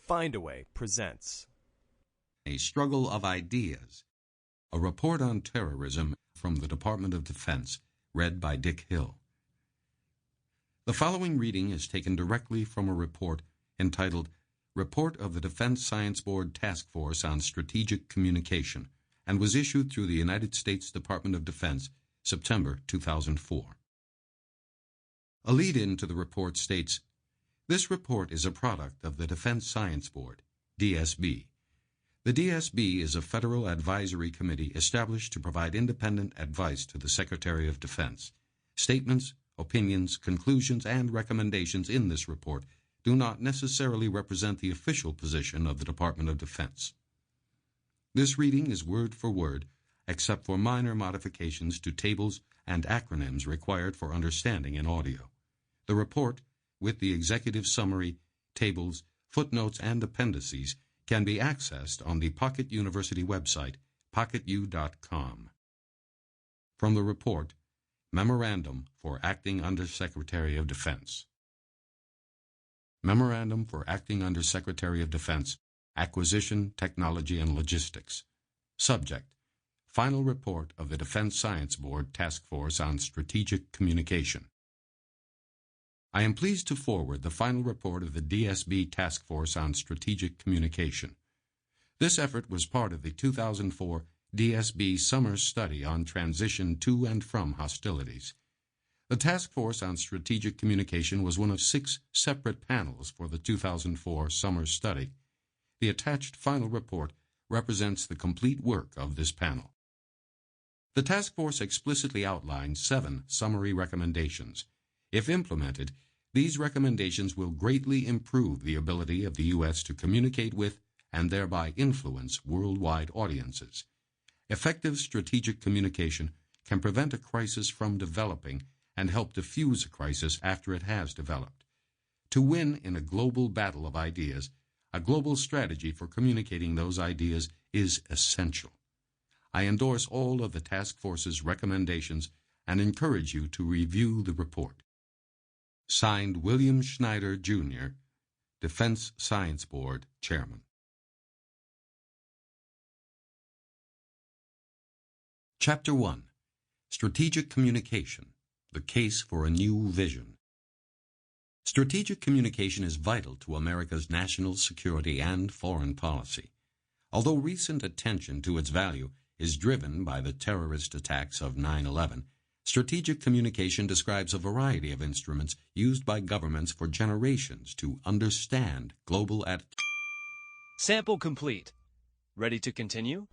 Findaway presents A Struggle of Ideas, a report on terrorism from the Department of Defense, read by Dick Hill. The following reading is taken directly from a report entitled Report of the Defense Science Board Task Force on Strategic Communication, and was issued through the United States Department of Defense, September 2004. A lead-in to the report states, "This report is a product of the Defense Science Board, DSB. The DSB is a federal advisory committee established to provide independent advice to the Secretary of Defense. Statements, opinions, conclusions, and recommendations in this report do not necessarily represent the official position of the Department of Defense." This reading is word for word, except for minor modifications to tables and acronyms required for understanding in audio. The report, with the executive summary, tables, footnotes, and appendices, can be accessed on the Pocket University website, pocketu.com. From the report, Memorandum for Acting Undersecretary of Defense. Memorandum for Acting Undersecretary of Defense, Acquisition, Technology, and Logistics. Subject: Final Report of the Defense Science Board Task Force on Strategic Communication. I am pleased to forward the final report of the DSB Task Force on Strategic Communication. This effort was part of the 2004 DSB Summer Study on Transition to and from Hostilities. The Task Force on Strategic Communication was one of 6 separate panels for the 2004 Summer Study. The attached final report represents the complete work of this panel. The task force explicitly outlined 7 summary recommendations. If implemented, these recommendations will greatly improve the ability of the U.S. to communicate with and thereby influence worldwide audiences. Effective strategic communication can prevent a crisis from developing and help diffuse a crisis after it has developed. To win in a global battle of ideas, a global strategy for communicating those ideas is essential. I endorse all of the task force's recommendations and encourage you to review the report. Signed, William Schneider, Jr., Defense Science Board Chairman. Chapter 1. Strategic Communication, the Case for a New Vision. Strategic communication is vital to America's national security and foreign policy. Although recent attention to its value is driven by the terrorist attacks of 9/11, strategic communication describes a variety of instruments used by governments for generations to understand global attitudes. Sample complete. Ready to continue?